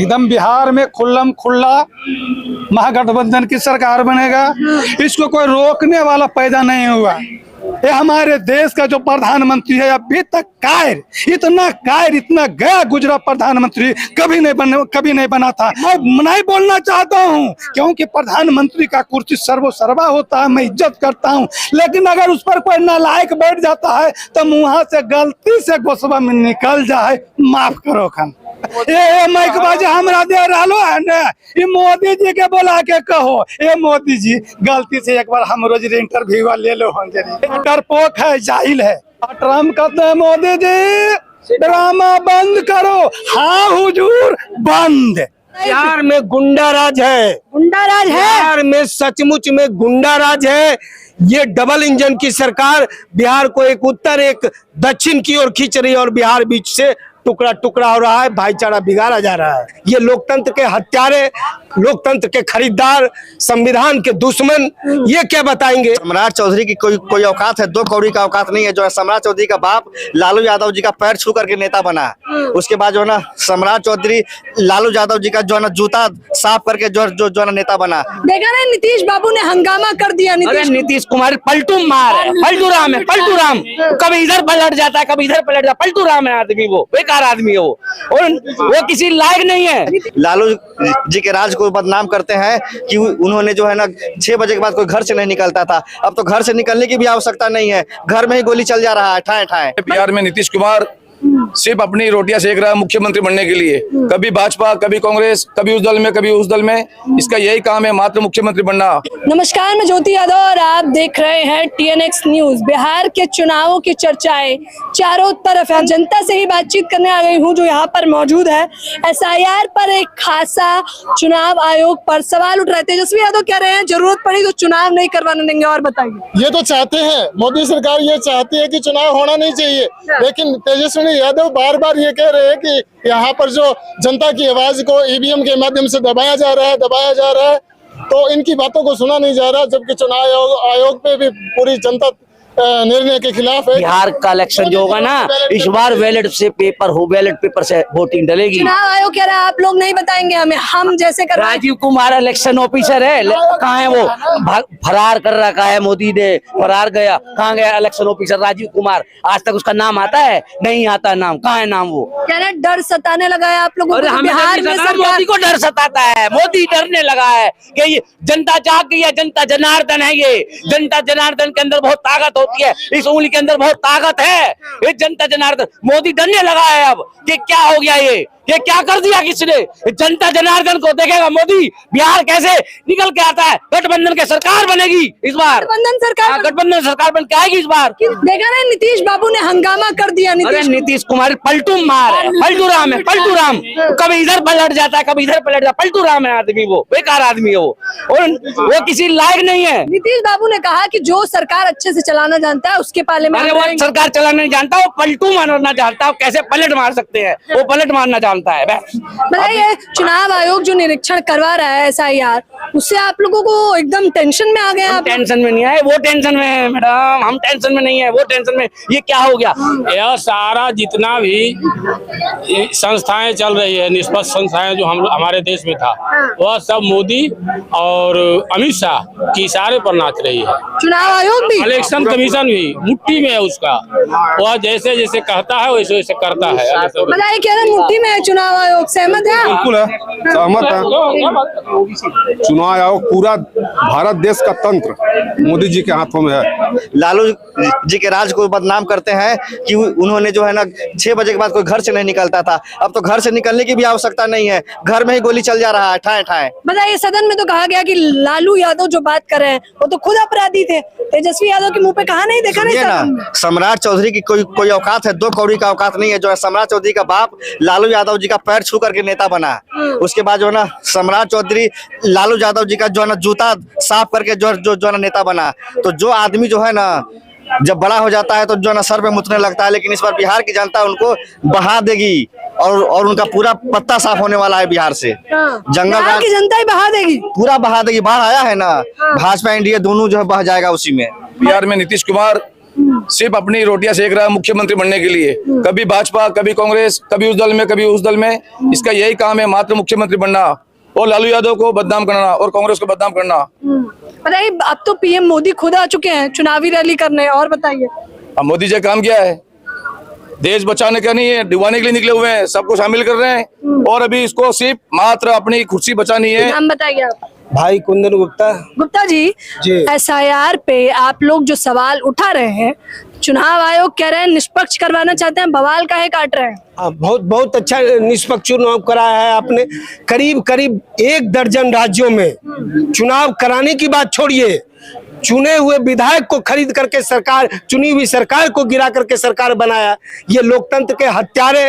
एकदम बिहार में खुल्लम खुल्ला महागठबंधन की सरकार बनेगा। इसको कोई रोकने वाला पैदा नहीं हुआ। ये हमारे देश का जो प्रधानमंत्री है अभी तक कायर, इतना गया गुजरा प्रधानमंत्री कभी नहीं बना था। मैं नहीं बोलना चाहता हूँ क्योंकि प्रधानमंत्री का कुर्सी सर्वसर्वा होता है, मैं इज्जत करता हूँ, लेकिन अगर उस पर कोई नालायक बैठ जाता है तो मुँह से गलती से गोसवा में निकल जाए, माफ करो खन। ये माइक बाजी हमरा दे रहा है ना, ये मोदी जी के बोला के कहो, ये मोदी जी गलती से एक बार हम रोज इंटरव्यू ले लो। डरपोक है, जाहिल है। ट्रम्प कहते हैं मोदी जी ड्रामा बंद करो। हाँ हुजूर बंद। बिहार में गुंडा राज है, बिहार में सचमुच में गुंडा राज है। ये डबल इंजन की सरकार बिहार को एक उत्तर एक दक्षिण की ओर खींच रही है और बिहार बीच से टुकड़ा टुकड़ा हो रहा है, भाईचारा बिगाड़ा जा रहा है। ये लोकतंत्र के हत्यारे, लोकतंत्र के खरीदार, संविधान के दुश्मन, ये क्या बताएंगे। सम्राट चौधरी की कोई औकात है, 2 कौड़ी का औकात नहीं है। जो है सम्राट चौधरी का बाप लालू यादव जी का पैर छू करके नेता बना। उसके बाद जो है ना सम्राट चौधरी लालू यादव जी का जो है ना जूता साफ करके जो है ना नेता बना। देखा ना नीतीश बाबू ने हंगामा कर दिया। नीतीश कुमार पलटू मार है, पलटू राम है, पलटू राम। कभी इधर पलट जाता है, कभी इधर पलट जाता है। पलटू राम है आदमी, वो बेकार आदमी है वो, और वो किसी लायक नहीं है। लालू जी के राज को बदनाम करते हैं कि उन्होंने जो है ना 6 बजे के बाद कोई घर से नहीं निकलता था। अब तो घर से निकलने की भी आवश्यकता नहीं है, घर में ही गोली चल जा रहा है ठाए ठाए। बिहार में नीतीश कुमार सिर्फ अपनी रोटियां सेक रहा है मुख्यमंत्री बनने के लिए। कभी भाजपा, कभी कांग्रेस, कभी उस दल में, कभी उस दल में। इसका यही काम है, मात्र मुख्यमंत्री बनना। नमस्कार, मैं ज्योति यादव और आप देख रहे हैं TNX न्यूज। बिहार के चुनावों की चर्चाएं चारों तरफ है। जनता से ही बातचीत करने आ गई हूं जो यहाँ पर मौजूद है। SIR पर एक खासा चुनाव आयोग पर सवाल उठ रहे। तेजस्वी यादव कह रहे हैं जरूरत पड़ी तो चुनाव नहीं करवाने देंगे। और बताइए। ये तो चाहते हैं, मोदी सरकार ये चाहती है कि चुनाव होना नहीं चाहिए, लेकिन तेजस्वी यादव बार बार ये कह रहे हैं कि यहाँ पर जो जनता की आवाज को EVM के माध्यम से दबाया जा रहा है, तो इनकी बातों को सुना नहीं जा रहा, जबकि चुनाव आयोग पे भी पूरी जनता निर्णय के खिलाफ है। बिहार का इलेक्शन जो होगा ना, इस बार बैलेट पेपर से वोटिंग डलेगी। चुनाव आयोग कह रहा है आप लोग नहीं बताएंगे हमें, हम जैसे कर। राजीव कुमार इलेक्शन ऑफिसर है, कहाँ है वो? फरार कर रखा है, मोदी ने फरार गया। कहाँ गया इलेक्शन ऑफिसर राजीव कुमार? आज तक उसका नाम आता है? नहीं आता नाम। कहाँ है नाम वो? कह रहे डर सताने लगा है आप लोगों को। बिहार में मोदी को डर सताता है, मोदी डरने लगा है कि ये जनता जाग गई है। जनता जनार्दन है, ये जनता जनार्दन के अंदर बहुत ताकत होती है, इस उंगली के अंदर बहुत ताकत है। ये जनता जनार्दन, मोदी डरने लगा है अब कि क्या हो गया, ये क्या कर दिया किसने। जनता जनार्दन को देखेगा मोदी, बिहार कैसे निकल के आता है। गठबंधन की सरकार बनेगी इस बार, गठबंधन सरकार बन के आएगी इस बार। देखा ना नीतीश बाबू ने हंगामा कर दिया। नीतीश कुमार पलटू मार है, पलटू राम है, पलटू राम। कभी इधर पलट जाता है, कभी इधर पलट जाता है। पलटू राम है आदमी, वो बेकार आदमी है वो, और वो किसी लायक नहीं है। नीतीश बाबू ने कहा कि जो सरकार अच्छे से चलाना जानता है उसके पाले में। अरे वो सरकार चलाना नहीं जानता, वो पलटू मारना जानता है। कैसे पलट मार सकते हैं, वो पलट मारना जानता है। बताइए, चुनाव आयोग जो निरीक्षण करवा रहा है SIR, उससे आप लोगों को एकदम टेंशन में आ गए। आप टेंशन में नहीं आए, वो टेंशन में है मैडम। हम टेंशन में नहीं है, वो टेंशन में। ये क्या हो गया? यह सारा जितना भी संस्थाएं चल रही है, निष्पक्ष संस्थाएं जो हमारे देश में था, वह सब मोदी और अमित शाह की इशारे पर नाच रही है। चुनाव आयोग भी, इलेक्शन कमीशन भी मुट्ठी में है उसका। वह जैसे जैसे कहता है वैसे वैसे करता है। बताइए, कह रहे मुट्ठी में है चुनाव आयोग, सहमत है? बिल्कुल है, सहमत है। चुनाव आयोग पूरा भारत देश का तंत्र मोदी जी के हाथों में है। लालू जी के राज को बदनाम करते हैं कि उन्होंने जो है ना 6 बजे के बाद कोई घर से नहीं निकलता था। अब तो घर से निकलने की भी आवश्यकता नहीं है, घर में ही गोली चल जा रहा है ठाए ठाए। बताइए, सदन में तो कहा गया कि लालू यादव जो बात कर रहे हैं वो तो खुद अपराधी थे। तेजस्वी यादव के मुंह पे कहा नहीं, देखा नहीं ना सम्राट चौधरी की कोई औकात है, 2 कौड़ी का औकात नहीं है। जो है सम्राट चौधरी का बाप लालू यादव जी का पैर छू करके नेता बना। उसके बाद जो है ना सम्राट चौधरी लालू यादव जी का जो है ना जूता साफ करके जो है ना नेता बना। तो जो आदमी जो है ना जब बड़ा हो जाता है तो जो है ना सर पे मुतने लगता है, लेकिन इस बार बिहार की जनता उनको बहा देगी और उनका पूरा पत्ता साफ होने वाला है बिहार से। जंगल की जनता ही बहा देगी, पूरा बहा देगी। बाढ़ आया है ना, भाजपा NDA दोनों जो है बह जाएगा उसी में। बिहार में नीतीश कुमार सिर्फ अपनी रोटियां सेक रहा है मुख्यमंत्री बनने के लिए। कभी भाजपा, कभी कांग्रेस, कभी उस दल में, कभी उस दल में। इसका यही काम है मात्र मुख्यमंत्री बनना और लालू यादव को बदनाम करना और कांग्रेस को बदनाम करना। बताइए, अब तो पीएम मोदी खुद आ चुके हैं चुनावी रैली करने, और बताइए। अब मोदी जी काम किया है, देश बचाने का नहीं है, डुबाने के लिए निकले हुए हैं, सबको शामिल कर रहे हैं और अभी इसको सिर्फ मात्र अपनी कुर्सी बचानी है। नाम बताइए आप। भाई कुंदन गुप्ता। गुप्ता जी, एसआईआर पे आप लोग जो सवाल उठा रहे हैं, चुनाव आयोग कह रहे हैं निष्पक्ष करवाना चाहते हैं, बवाल काहे काट रहे हैं? हाँ, बहुत बहुत अच्छा निष्पक्ष चुनाव कराया है आपने। करीब करीब 1 दर्जन राज्यों में चुनाव कराने की बात छोड़िए, चुने हुए विधायक को खरीद करके सरकार, चुनी हुई सरकार को गिरा करके सरकार बनाया। ये लोकतंत्र के हत्यारे,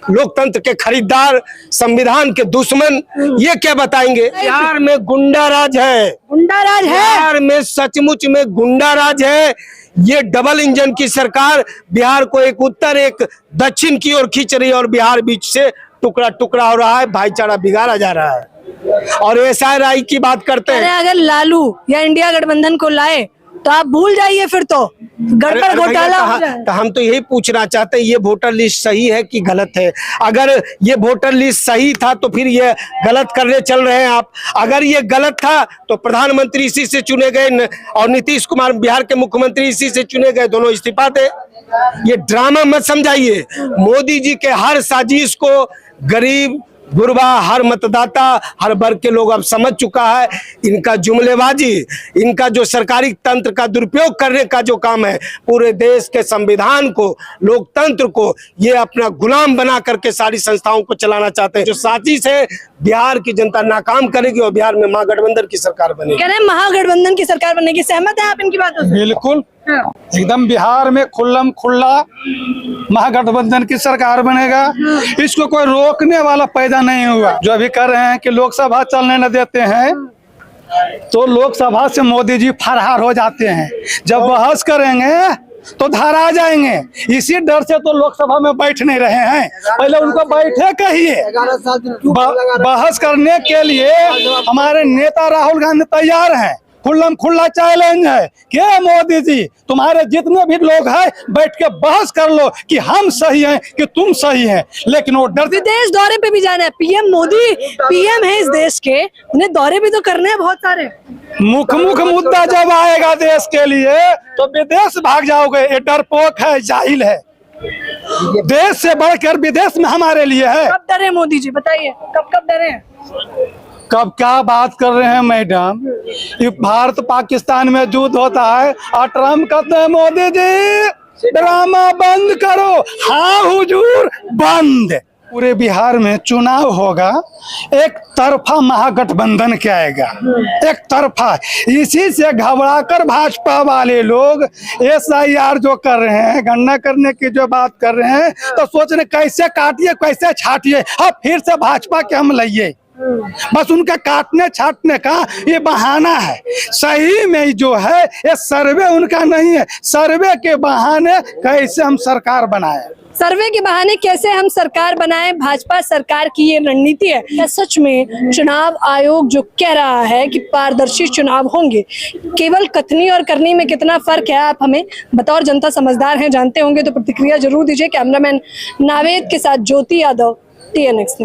लोकतंत्र के खरीदार, संविधान के दुश्मन, ये क्या बताएंगे? बिहार में गुंडा राज है, गुंडा राज है बिहार में, सचमुच में गुंडा राज है। ये डबल इंजन की सरकार बिहार को एक उत्तर एक दक्षिण की ओर खींच रही है और बिहार बीच से टुकड़ा टुकड़ा हो रहा है, भाईचारा बिगाड़ा जा रहा है। और एसआईआर की बात करते हैं, अगर लालू या इंडिया गठबंधन को लाए तो आप भूल जाइए, फिर तो गड़बड़ घोटाला हो जाए। तो हम तो यही पूछना चाहते हैं, ये वोटर लिस्ट सही है कि गलत है? अगर ये वोटर लिस्ट सही था तो फिर ये गलत करने चल रहे हैं आप। अगर ये गलत था तो प्रधानमंत्री इसी से चुने गए और नीतीश कुमार बिहार के मुख्यमंत्री इसी से चुने गए, दोनों इस्तीफा दे। ये ड्रामा मत समझाइए। मोदी जी के हर साजिश को गरीब, गुरबा, हर मतदाता, हर वर्ग के लोग अब समझ चुका है। इनका जुमलेबाजी, इनका जो सरकारी तंत्र का दुरुपयोग करने का जो काम है, पूरे देश के संविधान को, लोकतंत्र को ये अपना गुलाम बना करके सारी संस्थाओं को चलाना चाहते हैं। जो साजिश है, बिहार की जनता नाकाम करेगी और बिहार में महागठबंधन की सरकार बनेगी। कह रहे हैं महागठबंधन की सरकार बनेगी, सहमत है आप इनकी बातों से? बिल्कुल, एकदम बिहार में खुल्लम खुल्ला महागठबंधन की सरकार बनेगा। इसको कोई रोकने वाला पैदा नहीं हुआ। जो अभी कर रहे हैं कि लोकसभा चलने न देते हैं, तो लोकसभा से मोदी जी फरार हो जाते हैं। जब बहस करेंगे तो धरा जाएंगे। इसी डर से तो लोकसभा में बैठ नहीं रहे हैं। पहले उनको बैठे कहिए। बहस करने के लिए हमारे नेता राहुल गांधी तैयार हैं। खुल्लम खुल्ला चैलेंज है कि मोदी जी, तुम्हारे जितने भी लोग हैं बैठ के बहस कर लो कि हम सही हैं कि तुम सही हैं। लेकिन वो डर, विदेश दौरे पे भी जाना है। पीएम मोदी पीएम है इस देश के, उन्हें दौरे भी तो करने हैं बहुत सारे। मुख्य मुद्दा जब आएगा देश के लिए तो विदेश भाग जाओगे। ये डरपोक है, जाहिल है। देश से बढ़कर विदेश में हमारे लिए है। कब डरे मोदी जी, बताइए कब डरे हैं? कब क्या बात कर रहे हैं मैडम? ये भारत पाकिस्तान में युद्ध होता है और ट्रम्प कहते हैं मोदी जी ड्रामा बंद करो। हाँ हुजूर, बंद। पूरे बिहार में चुनाव होगा, एक तरफा महागठबंधन क्या आएगा, एक तरफा। इसी से घबराकर भाजपा वाले लोग एसआईआर जो कर रहे हैं, गणना करने की जो बात कर रहे हैं, तो सोच रहे कैसे काटिए कैसे छाटिए, अब फिर से भाजपा के हम लाइए। बस उनका काटने छाटने का ये बहाना है। सही में जो है ये सर्वे उनका नहीं है। सर्वे के बहाने कैसे हम सरकार बनाए, सर्वे के बहाने कैसे हम सरकार बनाएं, भाजपा सरकार की ये रणनीति है। क्या सच में चुनाव आयोग जो कह रहा है कि पारदर्शी चुनाव होंगे, केवल कथनी और करनी में कितना फर्क है? आप हमें बतौर जनता समझदार हैं, जानते होंगे, तो प्रतिक्रिया जरूर दीजिए। कैमरामैन नावेद के साथ ज्योति यादव, TNX।